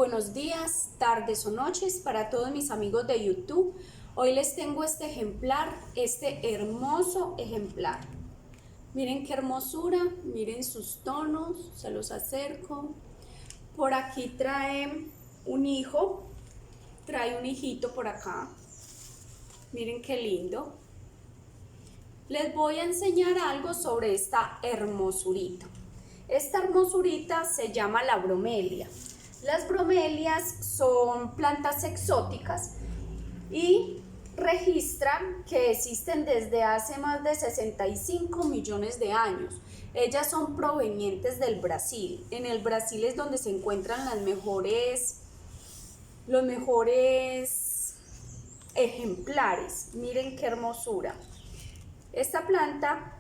buenos días, tardes o noches para todos mis amigos de YouTube. Hoy les tengo este ejemplar, este hermoso ejemplar. Miren qué hermosura, miren sus tonos, se los acerco. Por aquí trae un hijo, trae un hijito por acá. Miren qué lindo. Les voy a enseñar algo sobre esta hermosurita. Esta hermosurita se llama la bromelia. Las bromelias son plantas exóticas y registran que existen desde hace más de 65 millones de años. Ellas son provenientes del Brasil. En el Brasil es donde se encuentran los mejores ejemplares. Miren qué hermosura. Esta planta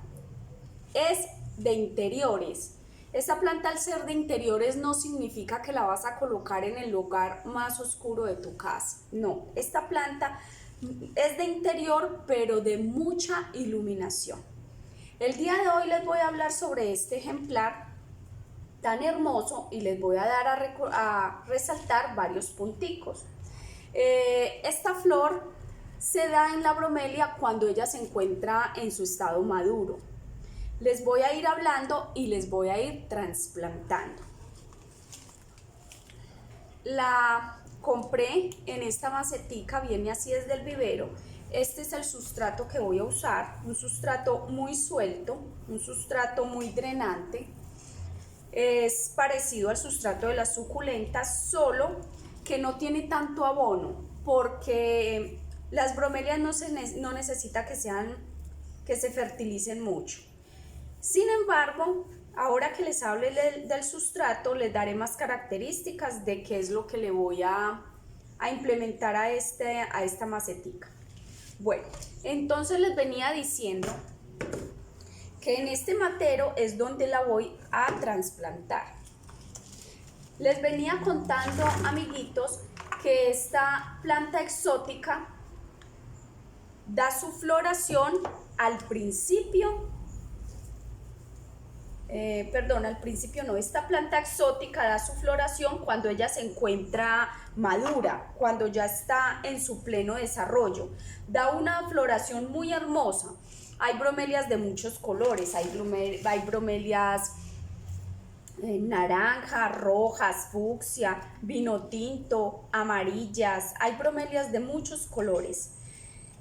es de interiores. Esta planta, al ser de interiores, no significa que la vas a colocar en el lugar más oscuro de tu casa. No, esta planta es de interior, pero de mucha iluminación. El día de hoy les voy a hablar sobre este ejemplar tan hermoso y les voy a dar a resaltar varios punticos. Esta flor se da en la bromelia cuando ella se encuentra en su estado maduro. Les voy a ir hablando y les voy a ir trasplantando. La compré en esta macetica, viene así desde el vivero. Este es el sustrato que voy a usar, un sustrato muy suelto, un sustrato muy drenante. Es parecido al sustrato de las suculentas, solo que no tiene tanto abono, porque las bromelias no necesita que se fertilicen mucho. Sin embargo, ahora que les hable del sustrato, les daré más características de qué es lo que le voy a implementar a esta macetica. Bueno, entonces les venía diciendo que en este matero es donde la voy a trasplantar. Les venía contando, amiguitos, que esta planta exótica da su floración al principio. Esta planta exótica da su floración cuando ella se encuentra madura, cuando ya está en su pleno desarrollo. Da una floración muy hermosa. Hay bromelias de muchos colores, hay bromelias naranja, rojas, fucsia, vino tinto, amarillas, hay bromelias de muchos colores.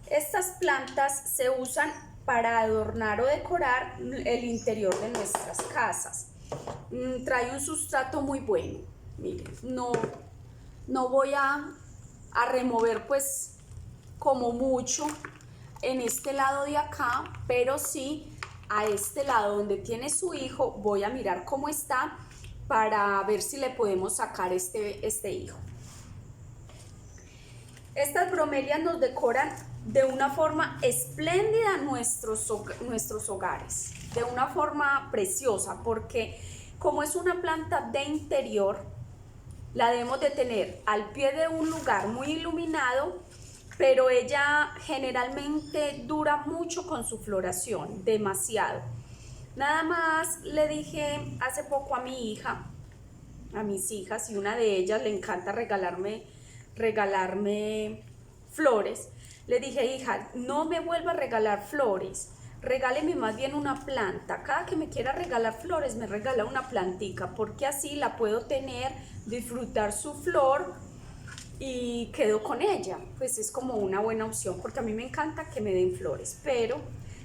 Estas plantas se usan para adornar o decorar el interior de nuestras casas. Trae un sustrato muy bueno. Miren, no voy a remover pues como mucho en este lado de acá, pero sí a este lado donde tiene su hijo voy a mirar cómo está para ver si le podemos sacar este hijo. Estas bromelias nos decoran de una forma espléndida nuestros hogares, de una forma preciosa, porque como es una planta de interior, la debemos de tener al pie de un lugar muy iluminado, pero ella generalmente dura mucho con su floración, demasiado. Nada más le dije hace poco a mi hija, a mis hijas, y una de ellas le encanta regalarme flores. Le dije, hija, no me vuelva a regalar flores, regáleme más bien una planta. Cada que me quiera regalar flores, me regala una plantica, porque así la puedo tener, disfrutar su flor y quedo con ella. Pues es como una buena opción, porque a mí me encanta que me den flores, pero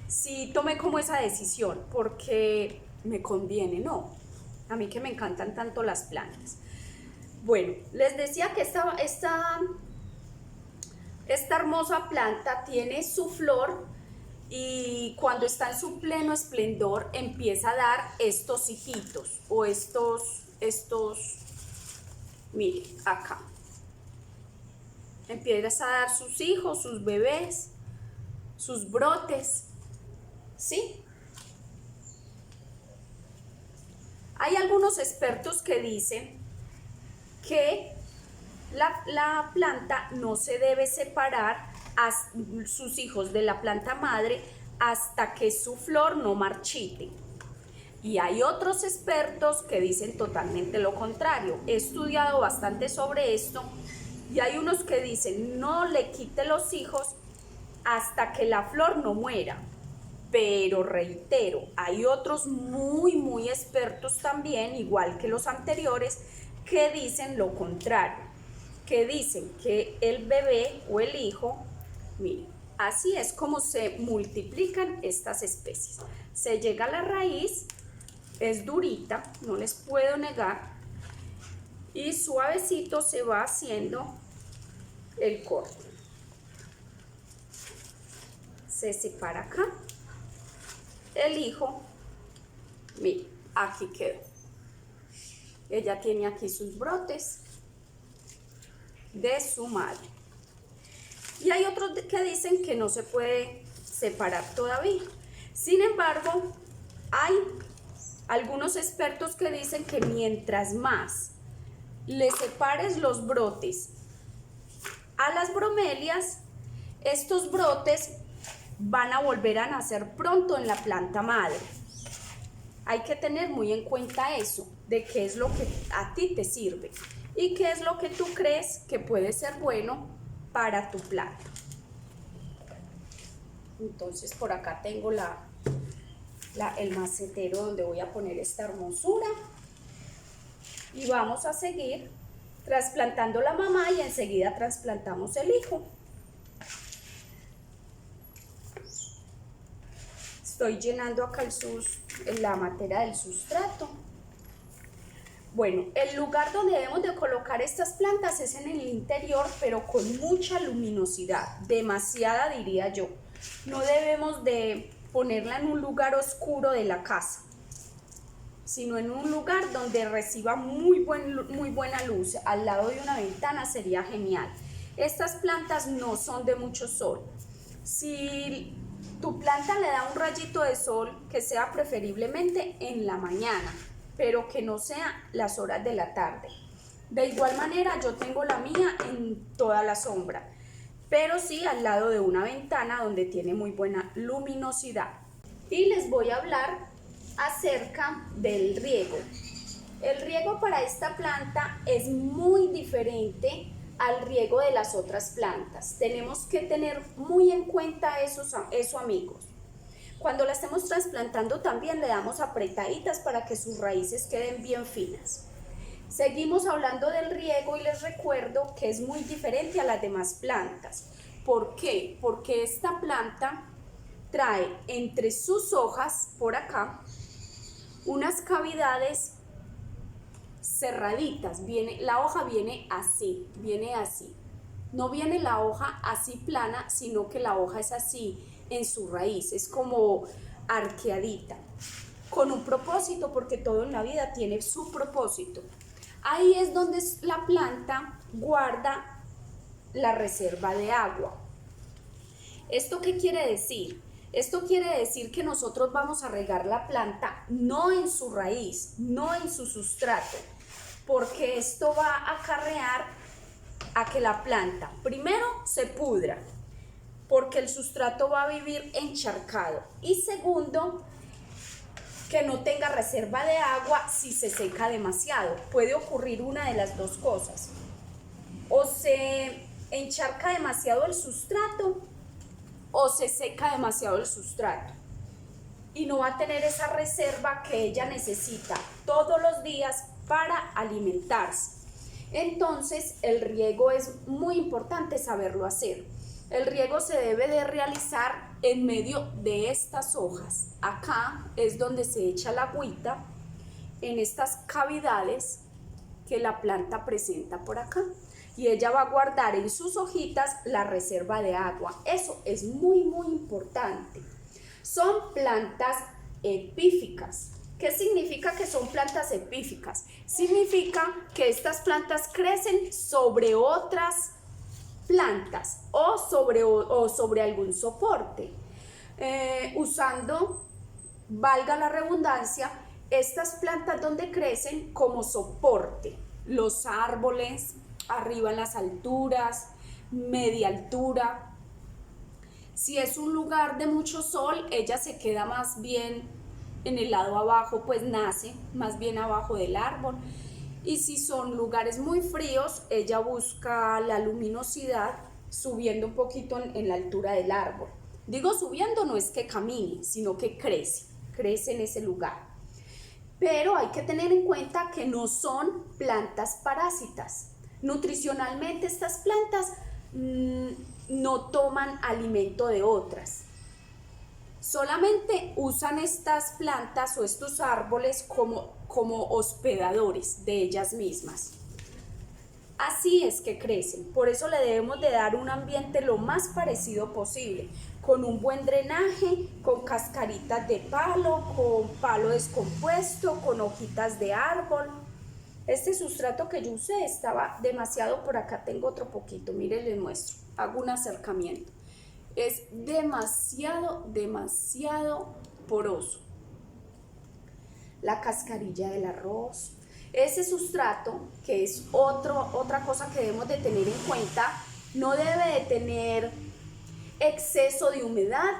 sí tomé como esa decisión, porque me conviene, ¿no? A mí que me encantan tanto las plantas. Bueno, les decía que esta hermosa planta tiene su flor y cuando está en su pleno esplendor empieza a dar estos hijitos o miren acá, empieza a dar sus hijos, sus bebés, sus brotes, ¿sí? Hay algunos expertos que dicen que la planta no se debe separar a sus hijos de la planta madre hasta que su flor no marchite. Y hay otros expertos que dicen totalmente lo contrario. He estudiado bastante sobre esto y hay unos que dicen no le quite los hijos hasta que la flor no muera. Pero reitero, hay otros muy expertos también, igual que los anteriores, que dicen lo contrario, que dicen que el bebé o el hijo, miren, así es como se multiplican estas especies. Se llega a la raíz, es durita, no les puedo negar, y suavecito se va haciendo el corte. Se separa acá. El hijo, miren, aquí quedó. Ella tiene aquí sus brotes de su madre. Y hay otros que dicen que no se puede separar todavía. Sin embargo, hay algunos expertos que dicen que mientras más le separes los brotes a las bromelias, estos brotes van a volver a nacer pronto en la planta madre. Hay que tener muy en cuenta eso, de qué es lo que a ti te sirve y qué es lo que tú crees que puede ser bueno para tu planta. Entonces por acá tengo el macetero donde voy a poner esta hermosura y vamos a seguir trasplantando la mamá y enseguida trasplantamos el hijo. Estoy llenando acá la materia del sustrato. Bueno, el lugar donde debemos de colocar estas plantas es en el interior, pero con mucha luminosidad, demasiada diría yo. No debemos de ponerla en un lugar oscuro de la casa, sino en un lugar donde reciba muy buena luz. Al lado de una ventana sería genial. Estas plantas no son de mucho sol. Si tu planta le da un rayito de sol, que sea preferiblemente en la mañana, pero que no sea las horas de la tarde. De igual manera yo tengo la mía en toda la sombra, pero sí al lado de una ventana donde tiene muy buena luminosidad. Y les voy a hablar acerca del riego. El riego para esta planta es muy diferente al riego de las otras plantas. Tenemos que tener muy en cuenta eso, amigos. Cuando la estemos trasplantando también le damos apretaditas para que sus raíces queden bien finas. Seguimos hablando del riego y les recuerdo que es muy diferente a las demás plantas. ¿Por qué? Porque esta planta trae entre sus hojas, por acá, unas cavidades cerraditas. La hoja viene así. No viene la hoja así plana, sino que la hoja es así en su raíz, es como arqueadita, con un propósito, porque todo en la vida tiene su propósito. Ahí es donde la planta guarda la reserva de agua. ¿Esto qué quiere decir? Esto quiere decir que nosotros vamos a regar la planta no en su raíz, no en su sustrato, porque esto va a acarrear a que la planta primero se pudra, porque el sustrato va a vivir encharcado, y segundo, que no tenga reserva de agua si se seca demasiado. Puede ocurrir una de las dos cosas: o se encharca demasiado el sustrato o se seca demasiado el sustrato y no va a tener esa reserva que ella necesita todos los días para alimentarse. Entonces el riego es muy importante saberlo hacer. El riego se debe de realizar en medio de estas hojas. Acá es donde se echa la agüita, en estas cavidades que la planta presenta por acá, y ella va a guardar en sus hojitas la reserva de agua. Eso es muy importante. Son plantas epíficas. ¿Qué significa que son plantas epíficas? Significa que estas plantas crecen sobre otras plantas o sobre algún soporte, usando, valga la redundancia, estas plantas donde crecen como soporte. Los árboles, arriba en las alturas, media altura. Si es un lugar de mucho sol, ella se queda más bien en el lado abajo pues nace más bien abajo del árbol. Y si son lugares muy fríos, ella busca la luminosidad subiendo un poquito en la altura del árbol. Digo subiendo, no es que camine, sino que crece en ese lugar. Pero hay que tener en cuenta que no son plantas parásitas. Nutricionalmente estas plantas no toman alimento de otras. Solamente usan estas plantas o estos árboles como hospedadores de ellas mismas. Así es que crecen, por eso le debemos de dar un ambiente lo más parecido posible, con un buen drenaje, con cascaritas de palo, con palo descompuesto, con hojitas de árbol. Este sustrato que yo usé estaba demasiado, por acá tengo otro poquito, miren, les muestro, hago un acercamiento. Es demasiado poroso. La cascarilla del arroz. Ese sustrato, que es otra cosa que debemos de tener en cuenta, no debe de tener exceso de humedad,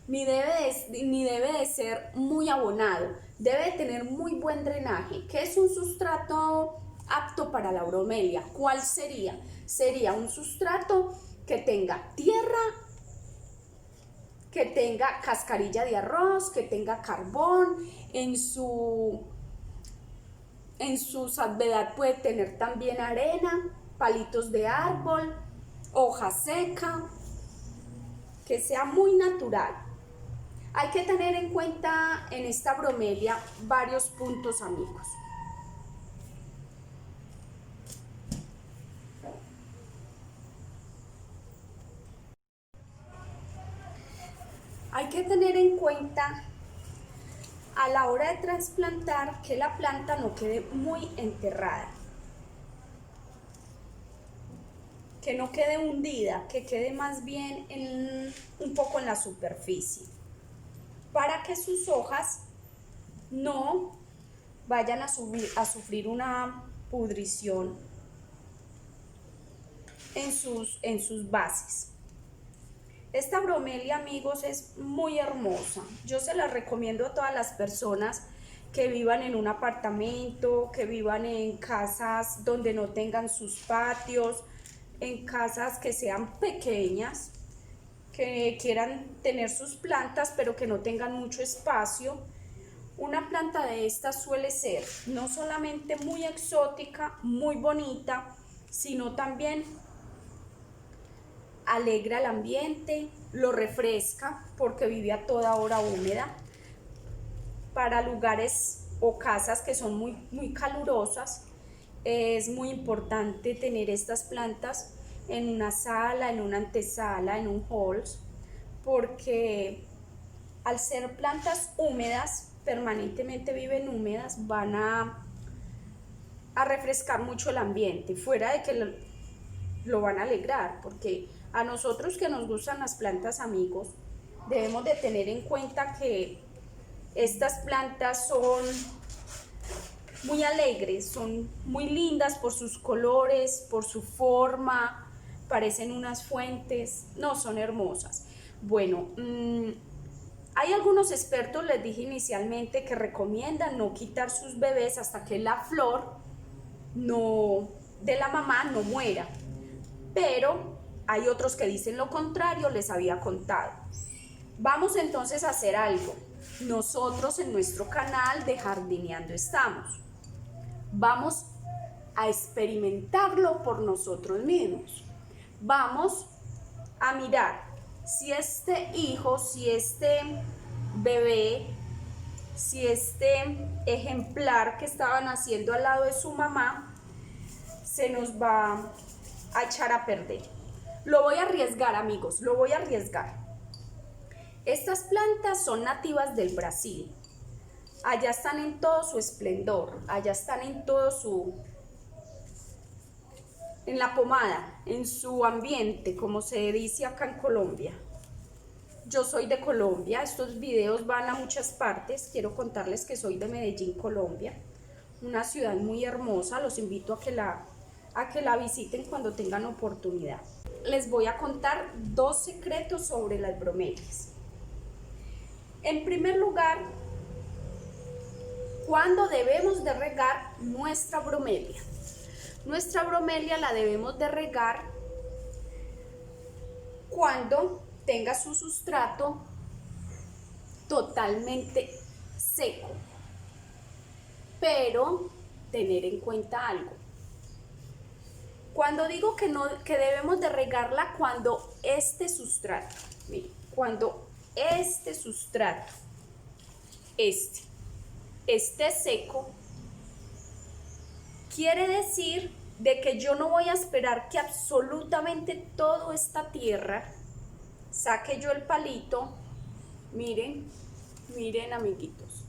ni debe de ser muy abonado. Debe de tener muy buen drenaje. ¿Qué es un sustrato apto para la bromelia? ¿Cuál sería? Sería un sustrato que tenga tierra, que tenga cascarilla de arroz, que tenga carbón, en su salvedad puede tener también arena, palitos de árbol, hoja seca, que sea muy natural. Hay que tener en cuenta en esta bromelia varios puntos, amigos. Hay que tener en cuenta a la hora de trasplantar que la planta no quede muy enterrada, que no quede hundida, que quede más bien un poco en la superficie, para que sus hojas no vayan a sufrir una pudrición en sus bases. Esta bromelia, amigos, es muy hermosa. Yo se la recomiendo a todas las personas que vivan en un apartamento, que vivan en casas donde no tengan sus patios, en casas que sean pequeñas, que quieran tener sus plantas pero que no tengan mucho espacio. Una planta de esta suele ser no solamente muy exótica, muy bonita, sino también alegra el ambiente, lo refresca porque vive a toda hora húmeda. Para lugares o casas que son muy calurosas, es muy importante tener estas plantas en una sala, en una antesala, en un hall, porque al ser plantas húmedas, permanentemente viven húmedas, van a refrescar mucho el ambiente, fuera de que lo van a alegrar, porque a nosotros que nos gustan las plantas, amigos, debemos de tener en cuenta que estas plantas son muy alegres, son muy lindas por sus colores, por su forma, parecen unas fuentes, no, son hermosas. Bueno, hay algunos expertos, les dije inicialmente, que recomiendan no quitar sus bebés hasta que la flor de la mamá no muera, pero hay otros que dicen lo contrario, les había contado. Vamos entonces a hacer algo. Nosotros en nuestro canal de Jardineando Estamos, vamos a experimentarlo por nosotros mismos. Vamos a mirar si este hijo, si este bebé, si este ejemplar que estaba naciendo al lado de su mamá se nos va a echar a perder. Lo voy a arriesgar, amigos, lo voy a arriesgar. Estas plantas son nativas del Brasil. Allá están en todo su esplendor, allá están en en la pomada, en su ambiente, como se dice acá en Colombia. Yo soy de Colombia, estos videos van a muchas partes. Quiero contarles que soy de Medellín, Colombia, una ciudad muy hermosa. Los invito a que la visiten cuando tengan oportunidad. Les voy a contar 2 secretos sobre las bromelias. En primer lugar, ¿Cuándo debemos de regar nuestra bromelia? Nuestra bromelia la debemos de regar cuando tenga su sustrato totalmente seco. Pero tener en cuenta algo. Cuando digo que debemos de regarla cuando este sustrato, miren, cuando este sustrato, esté seco, quiere decir de que yo no voy a esperar que absolutamente toda esta tierra, saque yo el palito, miren amiguitos,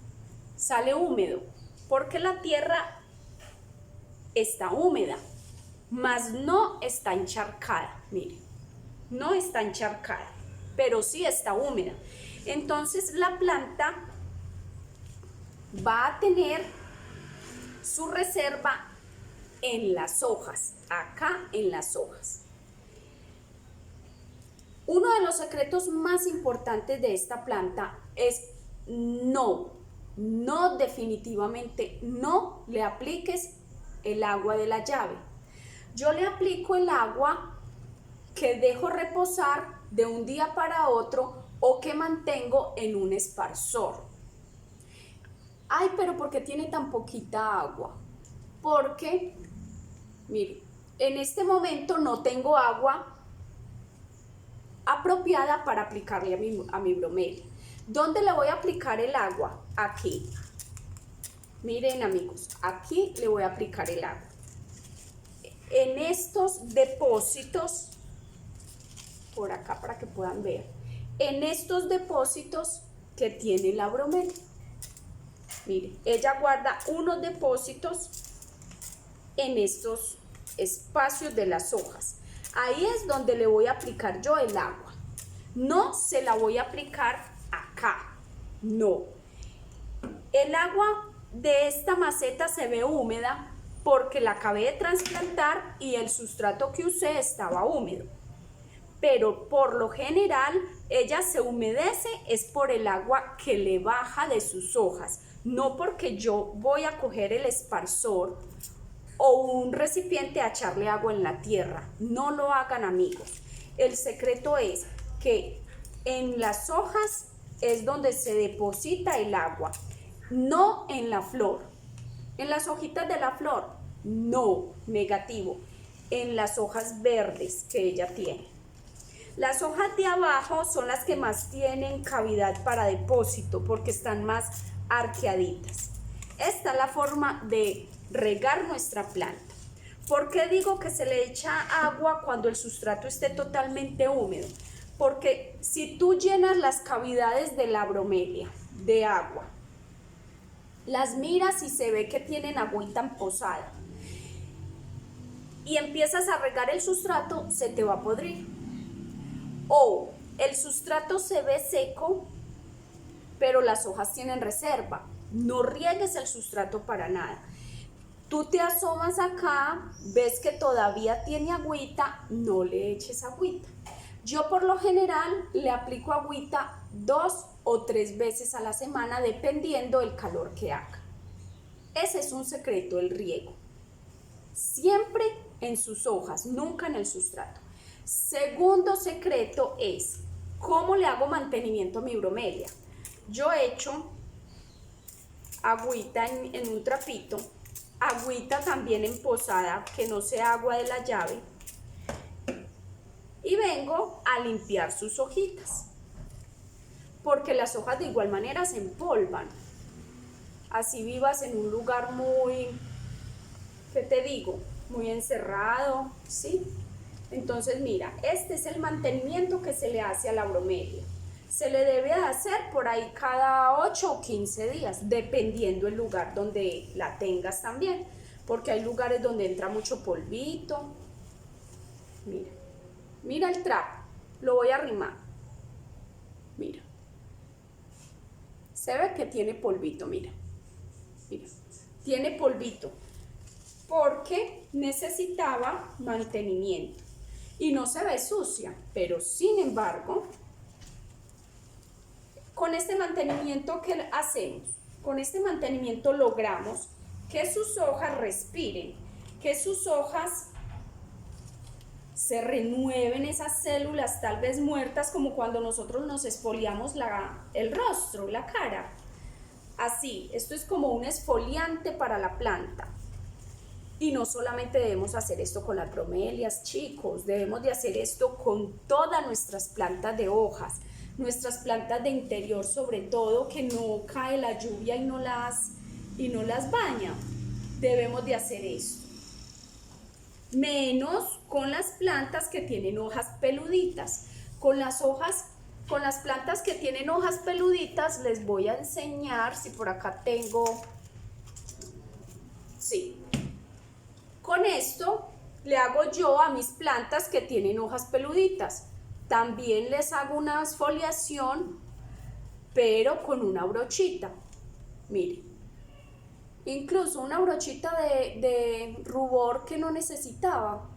sale húmedo, porque la tierra está húmeda, mas no está encharcada, miren, no está encharcada, pero sí está húmeda. Entonces la planta va a tener su reserva en las hojas, acá en las hojas. Uno de los secretos más importantes de esta planta es no definitivamente no le apliques el agua de la llave. Yo le aplico el agua que dejo reposar de un día para otro o que mantengo en un esparsor. Ay, pero ¿por qué tiene tan poquita agua? Porque, mire, en este momento no tengo agua apropiada para aplicarle a mi bromelia. ¿Dónde le voy a aplicar el agua? Aquí. Miren amigos, aquí le voy a aplicar el agua. En estos depósitos, por acá para que puedan ver, en estos depósitos que tiene la bromelia. Miren, ella guarda unos depósitos en estos espacios de las hojas. Ahí es donde le voy a aplicar yo el agua. No se la voy a aplicar acá, no. El agua de esta maceta se ve húmeda porque la acabé de trasplantar y el sustrato que usé estaba húmedo. Pero por lo general ella se humedece es por el agua que le baja de sus hojas, no porque yo voy a coger el esparsor o un recipiente a echarle agua en la tierra. No lo hagan amigos. El secreto es que en las hojas es donde se deposita el agua, no en la flor. En las hojitas de la flor, no, negativo. En las hojas verdes que ella tiene. Las hojas de abajo son las que más tienen cavidad para depósito porque están más arqueaditas. Esta es la forma de regar nuestra planta. ¿Por qué digo que se le echa agua cuando el sustrato esté totalmente húmedo? Porque si tú llenas las cavidades de la bromelia de agua, las miras y se ve que tienen agüita posada y empiezas a regar el sustrato, se te va a podrir. O el sustrato se ve seco, pero las hojas tienen reserva. No riegues el sustrato para nada. Tú te asomas acá, ves que todavía tiene agüita, no le eches agüita. Yo por lo general le aplico agüita 2 o 3 veces a la semana dependiendo del calor que haga. Ese es un secreto, el riego. Siempre en sus hojas, nunca en el sustrato. Segundo secreto es cómo le hago mantenimiento a mi bromelia. Yo echo agüita en un trapito, agüita también en posada, que no sea agua de la llave, y vengo a limpiar sus hojitas, porque las hojas de igual manera se empolvan. Así vivas en un lugar muy, ¿qué te digo? Muy encerrado, ¿sí? Entonces mira, este es el mantenimiento que se le hace a la bromelia. Se le debe hacer por ahí cada 8 o 15 días, dependiendo el lugar donde la tengas también, porque hay lugares donde entra mucho polvito. Mira el trapo, lo voy a arrimar. Mira, se ve que tiene polvito, mira, tiene polvito, porque necesitaba mantenimiento. Y no se ve sucia, pero sin embargo, con este mantenimiento que hacemos, Con este mantenimiento logramos que sus hojas respiren, que sus hojas se renueven esas células tal vez muertas, como cuando nosotros nos exfoliamos el rostro, la cara. Así, esto es como un exfoliante para la planta. Y no solamente debemos hacer esto con las bromelias, chicos, debemos de hacer esto con todas nuestras plantas de hojas, nuestras plantas de interior, sobre todo, que no cae la lluvia y no las baña. Debemos de hacer esto. Menos con las plantas que tienen hojas peluditas. Con las plantas que tienen hojas peluditas les voy a enseñar, si por acá tengo, sí. Con esto le hago yo a mis plantas que tienen hojas peluditas. También les hago una exfoliación, pero con una brochita. Miren. Incluso una brochita de rubor que no necesitaba,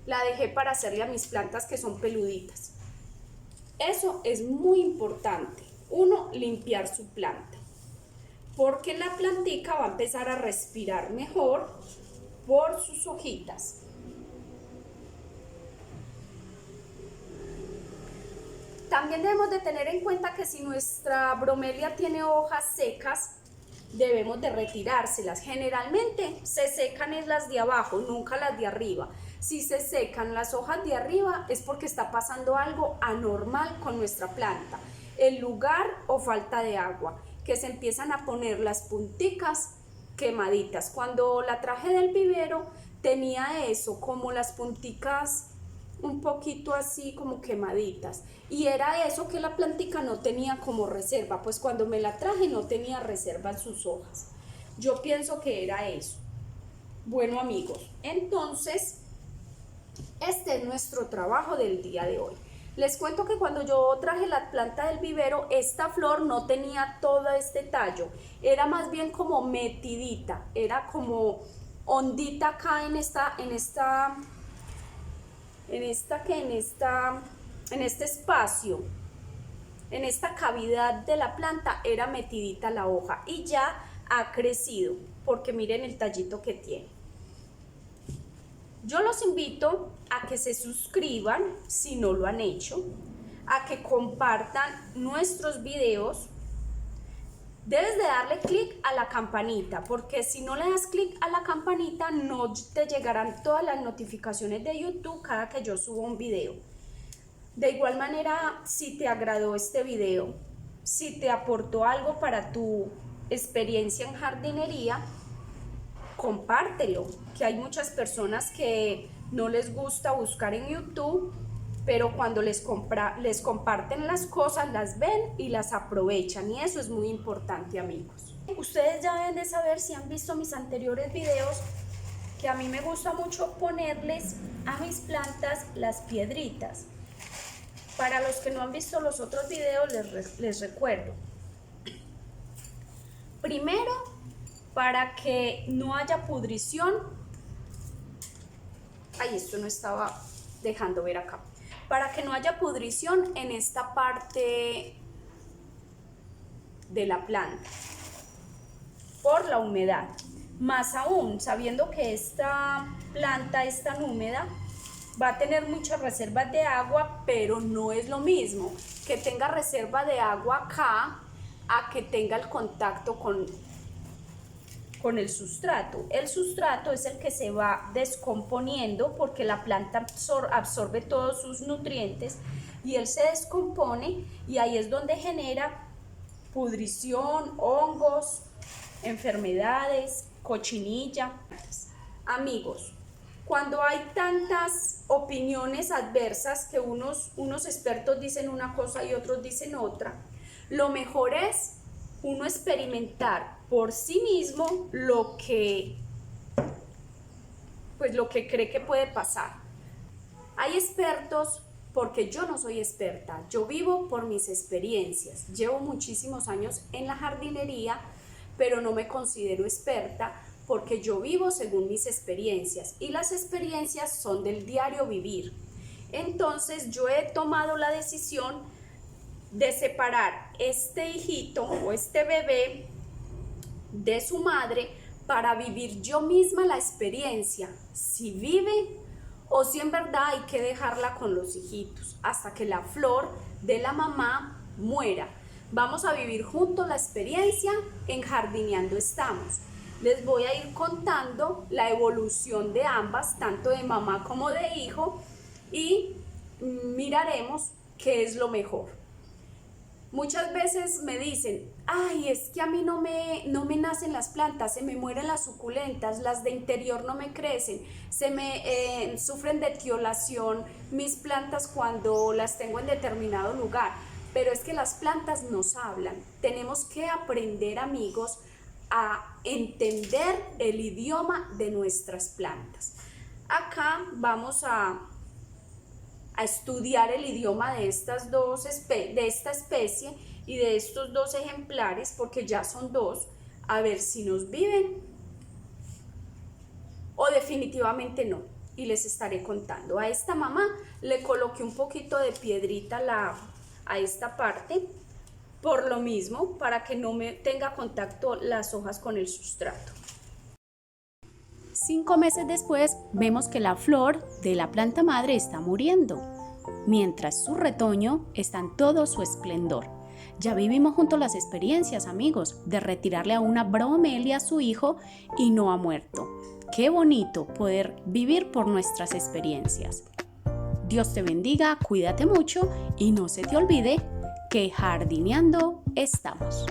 la dejé para hacerle a mis plantas que son peluditas. Eso es muy importante, uno, limpiar su planta, porque la plantica va a empezar a respirar mejor por sus hojitas. También debemos de tener en cuenta que si nuestra bromelia tiene hojas secas, debemos de retirárselas. Generalmente se secan es las de abajo, nunca las de arriba. Si se secan las hojas de arriba es porque está pasando algo anormal con nuestra planta, el lugar o falta de agua, que se empiezan a poner las punticas quemaditas. Cuando la traje del vivero tenía eso, como las punticas un poquito así como quemaditas, y era eso que la plantica no tenía como reserva, pues cuando me la traje no tenía reserva en sus hojas. Yo pienso que era eso. Bueno, amigos, entonces este es nuestro trabajo del día de hoy. Les cuento que cuando yo traje la planta del vivero, esta flor no tenía todo este tallo, era más bien como metidita, era como ondita acá en este espacio, en esta cavidad de la planta era metidita la hoja, y ya ha crecido, porque miren el tallito que tiene. Yo los invito a que se suscriban si no lo han hecho, a que compartan nuestros videos. Debes de darle clic a la campanita, porque si no le das clic a la campanita no te llegarán todas las notificaciones de YouTube cada que yo subo un video. De igual manera, si te agradó este video, si te aportó algo para tu experiencia en jardinería, compártelo, que hay muchas personas que no les gusta buscar en YouTube, pero cuando les comparten las cosas, las ven y las aprovechan, y eso es muy importante, amigos. Ustedes ya deben de saber, si han visto mis anteriores videos, que a mí me gusta mucho ponerles a mis plantas las piedritas. Para los que no han visto los otros videos, les recuerdo. Primero, para que no haya pudrición. Ay, esto no estaba dejando ver acá. Para que no haya pudrición en esta parte de la planta por la humedad. Más aún, sabiendo que esta planta es tan húmeda, va a tener muchas reservas de agua, pero no es lo mismo que tenga reserva de agua acá a que tenga el contacto con el sustrato. El sustrato es el que se va descomponiendo, porque la planta absorbe todos sus nutrientes y él se descompone, y ahí es donde genera pudrición, hongos, enfermedades, cochinilla. Amigos, cuando hay tantas opiniones adversas que unos expertos dicen una cosa y otros dicen otra, lo mejor es uno experimentar por sí mismo lo que cree que puede pasar. Hay expertos, porque yo no soy experta, yo vivo por mis experiencias. Llevo muchísimos años en la jardinería, pero no me considero experta, porque yo vivo según mis experiencias, y las experiencias son del diario vivir. Entonces yo he tomado la decisión de separar este hijito o este bebé de su madre para vivir yo misma la experiencia, si vive o si en verdad hay que dejarla con los hijitos hasta que la flor de la mamá muera. Vamos a vivir juntos la experiencia en Jardineando Estamos. Les voy a ir contando la evolución de ambas, tanto de mamá como de hijo, y miraremos qué es lo mejor. Muchas veces me dicen, ay, es que a mí no me nacen las plantas, se me mueren las suculentas, las de interior no me crecen, sufren de etiolación mis plantas cuando las tengo en determinado lugar. Pero es que las plantas nos hablan. Tenemos que aprender, amigos, a entender el idioma de nuestras plantas. Acá vamos a estudiar el idioma de esta especie y de estos dos ejemplares, porque ya son dos, a ver si nos viven o definitivamente no, y les estaré contando. A esta mamá le coloqué un poquito de piedrita a esta parte, por lo mismo, para que no me tenga contacto las hojas con el sustrato. 5 meses después vemos que la flor de la planta madre está muriendo, mientras su retoño está en todo su esplendor. Ya vivimos juntos las experiencias, amigos, de retirarle a una bromelia a su hijo y no ha muerto. Qué bonito poder vivir por nuestras experiencias. Dios te bendiga, cuídate mucho y no se te olvide que jardineando estamos.